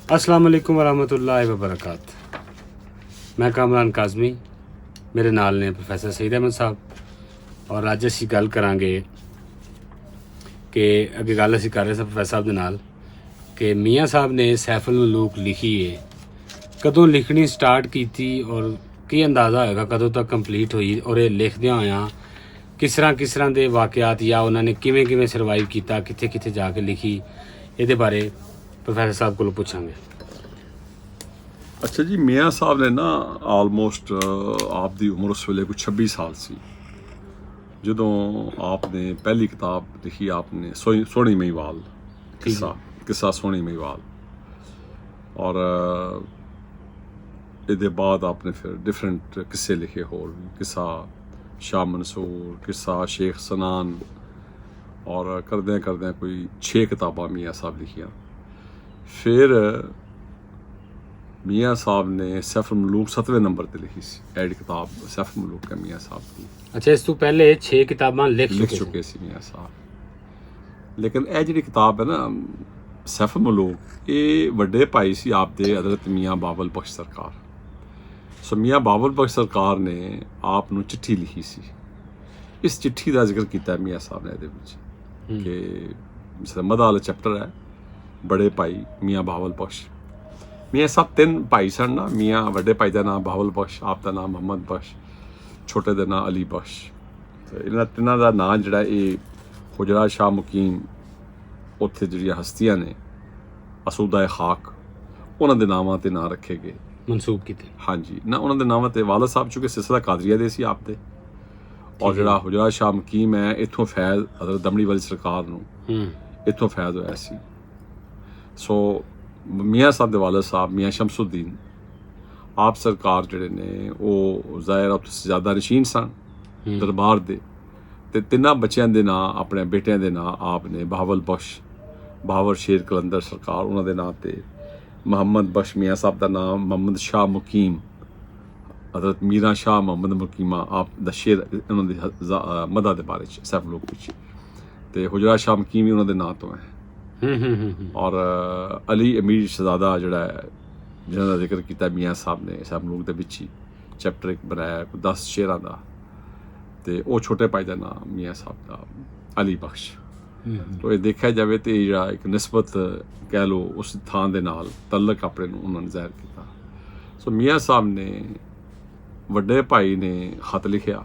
अस्सलाम वालेकुम वरहमतुल्लाहि वबरकात। मैं कामरान काज़मी, मेरे नाल ने प्रोफैसर सईद अहमद साहब और अज असीं गल करांगे कि अगे गल असीं कर रहे सां प्रोफैसर साहब दे नाल कि मियाँ साहब ने सैफुल मलूक लिखी है, कदों लिखनी स्टार्ट की और की अंदाज़ा होएगा कदों तक कंप्लीट हुई और ये लिखदियां होया किस तरह के वाक़यात या उन्होंने किवें किवें सरवाइव किया, कित्थे कित्थे जाके लिखी, ये बारे प्रोफैसर साहब को पूछांगे। अच्छा जी, मियाँ साहब ने ना आलमोस्ट आप दी उम्र उस वेले कोई 26 साल सी जदों आपने पहली किताब लिखी। आपने सोहनी महिवाल किस्सा सोहनी महिवाल, और इहदे बाद आपने फिर डिफरेंट किस्से लिखे होर भी, किस्सा शाह मंसूर, किस्सा शेख सनान, और करदे कोई 6 किताबां मियाँ साहब लिखियां। फिर मियाँ साहब ने सैफुल मलूक 7वें नंबर पर लिखी सी एड किताब सैफुल मलूक का मियाँ साहब की। अच्छा, इस तो पहले 6 किताबां लिख चुके सी मियाँ साहब, लेकिन यह जी किताब है ना सैफुल मलूक, ये वड्डे भाई सी आपदे हज़रत मियाँ बाबल बख्श सरकार। सो मियाँ बाबल बख्श सरकार ने आप नूं चिट्ठी लिखी सी। इस चिट्ठी का जिक्र किया मियाँ साहब ने ਇਹਦੇ ਵਿੱਚ कि मदा वाला चैप्टर है बड़े भाई मियाँ बाबल बख्श। मियाँ साहब 3 भाई सन ना, मियाँ वड्डे भाई का नाम बाबल बख्श, आप का नाम मोहम्मद बख्श, छोटे का नाम अली बख्श। तो इन्हां तिन्हां दा नाम जिहड़ा ये हुजरा शाह मुकीम उत्थे जिहड़ियां हस्तियां ने असूदा खाक, उन्हां दे नावां ते नाम रखे गए, मनसूब किते। हाँ जी, ना उन्हां दे नावां ते वालद साहब चूंकि सिलसिला कादरिया दे सी आप दे, और जिहड़ा हुजरा शाह मुकीम है इत्थों फैज़ हज़रत दमड़ी वाली सरकार नूं इत्थों फैज़ होया सी। सो मियाँ साहब दे वालद साहब मियाँ शमसुद्दीन आप सरकार जिहड़े ने वो ज़ाहिर उत्थे सजादा नशीन सन दरबार दे, ते 3 बच्चों के नाम अपने बेटियां दे नाम आपने बहावल बख्श, बहावर शेर कलंदर सरकार उन्हां दे नाम ते, मोहम्मद बख्श मियाँ साहब का नाम मोहम्मद शाह मुकीम, हज़रत मीरा शाह मोहम्मद मुकीमा आप दा शेर उन्हां दे मदा दे बारे सैफुल मलूक विच, ते हुजरा शाह मुकीम भी उन्हां दे नाम तो है। और अली अमीर शहजादा जिहड़ा है जिन्हां दा जिक्र किया मियाँ साहब ने सैफुल मलूक दे विच ही चैप्टर एक बनाया कोई 10 शेरां दा, ते वो छोटे भाई का नाम मियाँ साहब का अली बख्श। तो ये देखा जाए तो ये एक निस्बत कह लो उस थां दे नाल तल्लक अपने उन्होंने ज़ाहिर किया। सो मियाँ साहब ने वड्डे भाई ने खत लिखिया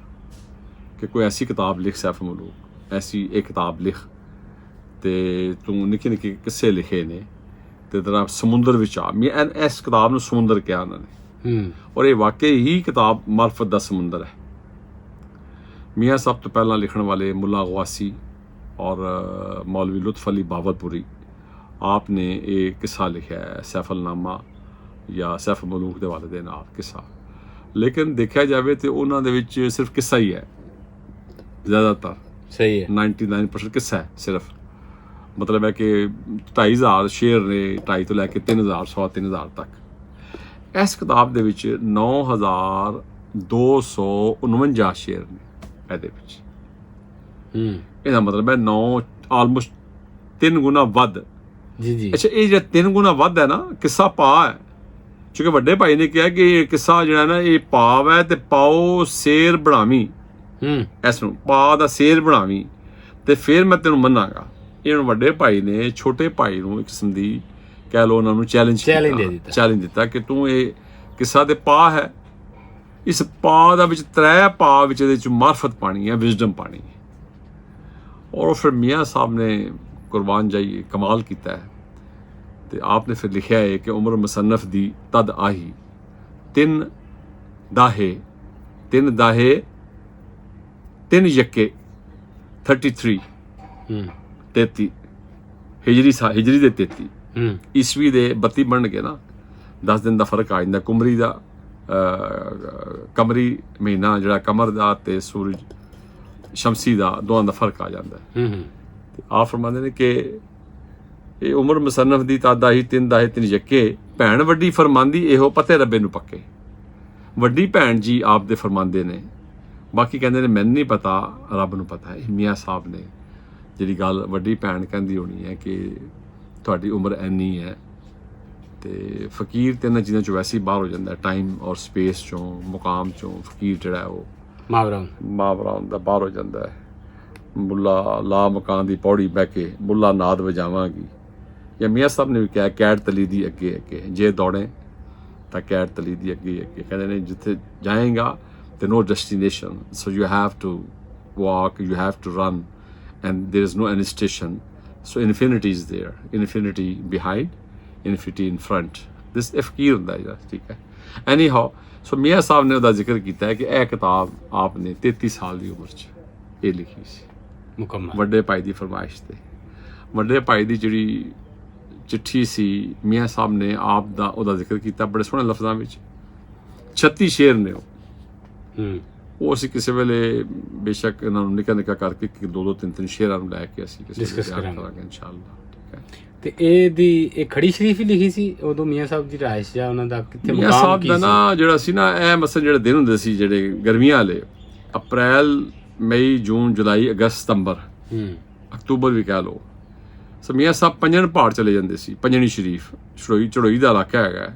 कि कोई ऐसी किताब लिख सैफुल मलूक, ऐसी एक किताब लिख, ते तू निक्के निक्के किस्से लिखे ने ते तेरा समुंदर विच आ। मियाँ इस किताब नूं समुंदर कहा उन्होंने, और ये वाकई ही किताब मार्फत दा समुंदर है। मियाँ साहब तो पहला लिखण वाले मुला गवासी और मौलवी लुत्फ अली बावलपुरी आपने ये किस्सा लिखा है सैफुलनामा या सैफुल मलूक दे वाले नाल किस्सा, लेकिन देखा जाए तो उन्हां दे विच सिर्फ किस्सा ही है, ज़्यादातर सही है 99% किस्सा है सिर्फ। मतलब है कि 2500 शेर ने, 2.5 तो लैके 3000 3,500 तक। इस किताब दे विच 9249 शेर ने ਇਹਦੇ ਵਿੱਚ। ਇਹਦਾ मतलब है 9 ਆਲਮੋਸਟ 3 ਗੁਣਾ ਵੱਧ। जी। ਅੱਛਾ, ਇਹ ਜਿਹੜਾ 3 ਗੁਣਾ ਵੱਧ ਹੈ ਨਾ ਕਿੱਸਾ ਪਾ ਹੈ, ਕਿਉਂਕਿ ਵੱਡੇ ਭਾਈ ਨੇ ਕਿਹਾ ਕਿ ਇਹ ਕਿੱਸਾ ਜਿਹੜਾ ਨਾ ਇਹ ਪਾਵ ਹੈ, ਤੇ ਪਾਓ ਸ਼ੇਰ ਬਣਾਵੀਂ, ਇਸ ਨੂੰ ਪਾ ਦਾ ਸ਼ੇਰ ਬਣਾਵੀਂ ਤੇ ਫਿਰ ਮੈਂ ਤੈਨੂੰ ਮੰਨਾਂਗਾ। ਇਹ ਹੁਣ ਵੱਡੇ ਭਾਈ ਨੇ ਛੋਟੇ ਭਾਈ ਨੂੰ ਇੱਕ ਕਿਸਮ ਦੀ ਕਹਿ ਲਓ ਉਹਨਾਂ ਨੂੰ ਚੈਲੰਜ ਦਿੱਤਾ ਕਿ ਤੂੰ ਇਹ ਕਿੱਸਾ ਤੇ ਪਾ ਹੈ, इस पा दा विच 3 पा विच मार्फत पानी है, विजडम पानी है। और फिर मियाँ साहब ने कुर्बान जाइए कमाल किया है, तो आपने फिर लिखा है कि उमर मुसन्नफ दी तद आही 3 दाहे 3 यक्के 33 हिजरी दे 33 ईस्वी दे 32 बन गए ना, 10 दिन का फर्क आ जाता। कुमरी का कमरी महीना जिहड़ा कमर दा ते सूरज शमसी दा दोवां दा फर्क आ जाता है। आप फरमाते ने कि ये उमर मुसन्नफ दी तादा ही 3 दाहे 3 यक्के, भैन वड्डी फरमांदी इहो पते रब्बे नूं पक्के। वड्डी भैन जी आप दे फरमांदे ने, बाकी कहंदे ने मैनूं नहीं पता, रब नूं पता है। मियाँ साहब ने जिहड़ी गल वड्डी भैन कहंदी होनी है कि तुहाडी उम्र इन्नी है ਤੇ ਫਕੀਰ ਤੇ ਇਹਨਾਂ ਚੀਜ਼ਾਂ 'ਚੋਂ ਵੈਸੇ ਹੀ ਬਾਹਰ ਹੋ ਜਾਂਦਾ, ਟਾਈਮ ਔਰ ਸਪੇਸ 'ਚੋਂ, ਮੁਕਾਮ 'ਚੋਂ ਫਕੀਰ ਜਿਹੜਾ ਉਹ ਮਾਵਰਾ ਹੁੰਦਾ, ਬਾਹਰ ਹੋ ਜਾਂਦਾ ਹੈ। ਮੁੱਲਾ ਲਾ ਮਕਾਨ ਦੀ ਪੌੜੀ ਬਹਿ ਕੇ ਮੁੱਲਾ ਨਾਦ ਵਜਾਵਾਂਗੀ, ਜਾਂ ਮੀਆਂ ਸਾਹਿਬ ਨੇ ਵੀ ਕਿਹਾ ਕੈਟ ਤਲੀ ਦੀ ਅੱਗੇ ਅੱਗੇ, ਜੇ ਦੌੜੇ ਤਾਂ ਕੈਟ ਤਲੀ ਦੀ ਅੱਗੇ ਅੱਗੇ। ਕਹਿੰਦੇ ਨੇ ਜਿੱਥੇ ਜਾਏਗਾ ਤੇ no destination, so you have to walk, you have to run, and there is no any station, so infinity is there, infinity behind, infinity in front. this ਫਕੀਰ ਹੁੰਦਾ ਹੈ, ਠੀਕ ਹੈ। anyhow, so ਮੀਆਂ ਸਾਹਿਬ ਨੇ ਉਹਦਾ ਜ਼ਿਕਰ ਕੀਤਾ ਹੈ ਕਿ ਇਹ ਕਿਤਾਬ ਆਪਨੇ 33 ਸਾਲ ਦੀ ਉਮਰ 'ਚ ਇਹ ਲਿਖੀ ਸੀ, ਮੁਕੰਮਲ ਵੱਡੇ ਭਾਈ ਦੀ ਫਰਮਾਇਸ਼ ਤੇ। ਵੱਡੇ ਭਾਈ ਦੀ ਜਿਹੜੀ ਚਿੱਠੀ ਸੀ, ਮੀਆਂ ਸਾਹਿਬ ਨੇ ਆਪ ਦਾ ਉਹਦਾ ਜ਼ਿਕਰ ਕੀਤਾ ਬੜੇ ਸੋਹਣੇ ਲਫ਼ਜ਼ਾਂ ਵਿੱਚ। 36 ਸ਼ੇਰ ਨੇ ਉਹ ਅਸੀਂ ਕਿਸੇ ਵੇਲੇ ਬੇਸ਼ੱਕ ਇਹਨਾਂ ਨੂੰ ਨਿੱਕਾ ਨਿੱਕਾ ਕਰਕੇ 2-2 3-3 ਸ਼ੇਰਾਂ ਨੂੰ ਲੈ ਕੇ ਅਸੀਂ ਕਿਸੇ ਕਰਾਂਗੇ ਇਨਸ਼ਾਅੱਲਾ, ਠੀਕ ਹੈ। ਤੇ ਇਹ ਖੜੀ ਸ਼ਰੀਫ ਹੀ ਲਿਖੀ ਸੀ ਉਦੋਂ ਮੀਆਂ ਸਾਹਿਬ ਦੀ ਰਿਹਾਇਸ਼ ਜਾਂ ਉਹਨਾਂ ਦਾ ਕਿੱਥੇ ਮੀਆਂ ਸਾਹਿਬ ਦਾ ਨਾ ਜਿਹੜਾ ਸੀ ਨਾ, ਇਹ ਮਸਲ ਜਿਹੜੇ ਦਿਨ ਹੁੰਦੇ ਸੀ ਜਿਹੜੇ ਗਰਮੀਆਂ ਵਾਲੇ, ਅਪ੍ਰੈਲ ਮਈ ਜੂਨ ਜੁਲਾਈ ਅਗਸਤ ਸਤੰਬਰ ਅਕਤੂਬਰ ਵੀ ਕਹਿ ਲਓ, ਸੋ ਮੀਆਂ ਸਾਹਿਬ ਪੰਜਣ ਪਹਾੜ ਚਲੇ ਜਾਂਦੇ ਸੀ। ਪੰਜਣੀ ਸ਼ਰੀਫ ਚੜੋਈ ਦਾ ਇਲਾਕਾ ਹੈਗਾ,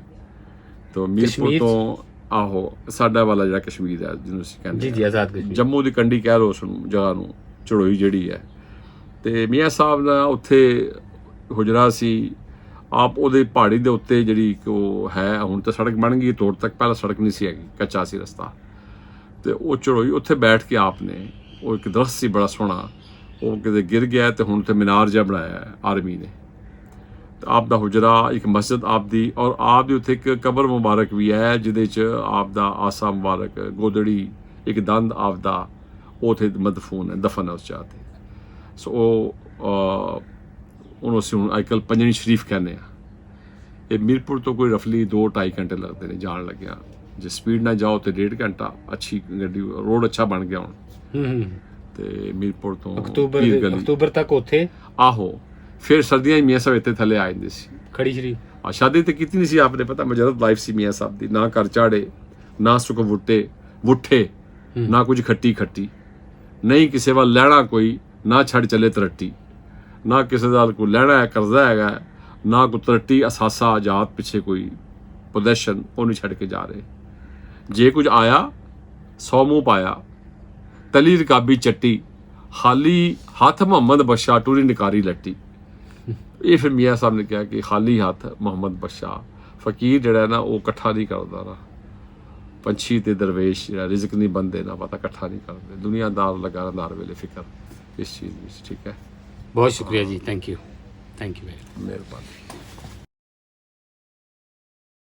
ਤੋਂ ਮੀਰਪੁਰ ਤੋਂ ਆਹੋ ਸਾਡਾ ਵਾਲਾ ਜਿਹੜਾ ਕਸ਼ਮੀਰ ਹੈ ਜਿਹਨੂੰ ਅਸੀਂ ਕਹਿੰਦੇ ਜੀ ਆਜ਼ਾਦ ਕਸ਼ਮੀਰ, ਜੰਮੂ ਦੀ ਕੰਢੀ ਕਹਿ ਲਓ ਉਸ ਨੂੰ ਜਗ੍ਹਾ ਨੂੰ, ਚੜੋਈ ਜਿਹੜੀ ਹੈ। ਤੇ ਮੀਆਂ ਸਾਹਿਬ ਦਾ ਉੱਥੇ ਹੁਜਰਾ ਸੀ। ਆਪ ਉਹਦੇ ਪਹਾੜੀ ਦੇ ਉੱਤੇ ਜਿਹੜੀ ਉਹ ਹੈ, ਹੁਣ ਤਾਂ ਸੜਕ ਬਣ ਗਈ, ਤੋੜ ਤੱਕ ਪਹਿਲਾਂ ਸੜਕ ਨਹੀਂ ਸੀ ਹੈਗੀ, ਕੱਚਾ ਸੀ ਰਸਤਾ। ਤੇ ਉਹ ਚੜੋਈ ਉੱਥੇ ਬੈਠ ਕੇ ਆਪ ਨੇ, ਉਹ ਇੱਕ ਦਰਖਤ ਸੀ ਬੜਾ ਸੋਹਣਾ, ਉਹ ਕਿਤੇ ਗਿਰ ਗਿਆ ਤੇ ਹੁਣ ਤੇ ਮੀਨਾਰ ਜਿਹਾ ਬਣਾਇਆ ਹੈ ਆਰਮੀ ਨੇ। ਤੇ ਆਪ ਦਾ ਹੁਜਰਾ, ਇੱਕ ਮਸਜਿਦ ਆਪ ਦੀ, ਔਰ ਆਪ ਦੀ ਉੱਥੇ ਇੱਕ ਕਬਰ ਮੁਬਾਰਕ ਵੀ ਹੈ ਜਿਹਦੇ 'ਚ ਆਪ ਦਾ ਆਸਾ ਮੁਬਾਰਕ, ਗੋਦੜੀ, ਇੱਕ ਦੰਦ ਆਪ ਦਾ ਉੱਥੇ ਮਦਫੂਨ ਹੈ, ਦਫਨ ਹੈ ਉਸ ਜਗ੍ਹਾ 'ਤੇ। ਸੋ ਉਹਨੂੰ ਅਸੀਂ ਹੁਣ ਅੱਜ ਕੱਲ੍ਹ ਪੰਜਣੀ ਸ਼ਰੀਫ ਕਹਿੰਦੇ ਹਾਂ। ਇਹ ਮੀਰਪੁਰ ਤੋਂ ਕੋਈ ਰਫਲੀ 2-2.5 ਘੰਟੇ ਲੱਗਦੇ ਨੇ ਜਾਣ ਲੱਗਿਆ। ਜੇ ਸਪੀਡ ਨਾਲ ਜਾਓ ਤੇ 1.5 ਘੰਟਾ, ਅੱਛੀ ਗੱਡੀ, ਰੋਡ ਅੱਛਾ ਬਣ ਗਿਆ ਹੁਣ। ਤੇ ਮੀਰਪੁਰ ਤੋਂ ਅਕਤੂਬਰ ਤੱਕ ਉੱਥੇ ਆਹੋ। ਫਿਰ ਸਰਦੀਆਂ 'ਚ ਮੀਆਂ ਸਾਹਿਬ ਇੱਥੇ ਥੱਲੇ ਆ ਜਾਂਦੇ ਸੀ। ਖੜੀ ਸ਼ਰੀਫ ਸ਼ਾਦੀ ਤੇ ਕੀਤੀ ਨਹੀਂ ਸੀ ਆਪਨੇ, ਪਤਾ ਮਜਰਦ ਲਾਈਫ ਸੀ ਮੀਆਂ ਸਾਹਿਬ ਦੀ, ਨਾ ਘਰ ਝਾੜੇ, ਨਾ ਸੁੱਕ ਵੁੱਠੇ, ਨਾ ਕੁਝ ਖੱਟੀ, ਨਹੀਂ ਕਿਸੇ ਵੱਲ ਲੈਣਾ ਕੋਈ, ਨਾ ਛੱਡ ਚੱਲੇ ਤਰੱਟੀ, ਨਾ ਕਿਸੇ ਦਾ ਕੋਈ ਲੈਣਾ ਹੈ ਕਰਜ਼ਾ ਹੈਗਾ, ਨਾ ਕੋਈ ਤਰੱਟੀ ਅਸਾਸਾ ਜਾਤ ਪਿੱਛੇ ਕੋਈ ਪੋਜੈਸ਼ਨ, ਉਹ ਨਹੀਂ ਛੱਡ ਕੇ ਜਾ ਰਹੇ। ਜੇ ਕੁਝ ਆਇਆ 100 ਮੂੰਹ ਪਾਇਆ, ਤਲੀ ਰਕਾਬੀ ਚੱਟੀ, ਖਾਲੀ ਹੱਥ ਮੁਹੰਮਦ ਬਖਸ਼ਾ ਟੂਰੀ ਨਿਕਾਰੀ ਲੱਟੀ। ਇਹ ਫਿਰ ਮੀਆਂ ਸਾਹਿਬ ਨੇ ਕਿਹਾ ਕਿ ਖਾਲੀ ਹੱਥ ਮੁਹੰਮਦ ਬਖਸ਼ਾ, ਫਕੀਰ ਜਿਹੜਾ ਨਾ ਉਹ ਇਕੱਠਾ ਨਹੀਂ ਕਰਦਾ ਨਾ, ਪੰਛੀ ਤੇ ਦਰਵੇਸ਼ ਜਿਹੜਾ ਰਿਜ਼ਕ ਨਹੀਂ ਬੰਦੇ ਨਾ ਪਤਾ ਇਕੱਠਾ ਨਹੀਂ ਕਰਦੇ, ਦੁਨੀਆਦਾਰ ਲਗਾ ਨਾਰ ਵੇਲੇ ਫਿਕਰ ਇਸ ਚੀਜ਼ ਵਿੱਚ, ਠੀਕ ਹੈ। ਬਹੁਤ ਸ਼ੁਕਰੀਆ ਜੀ, ਥੈਂਕ ਯੂ, ਮਿਹਰਬਾਨੀ।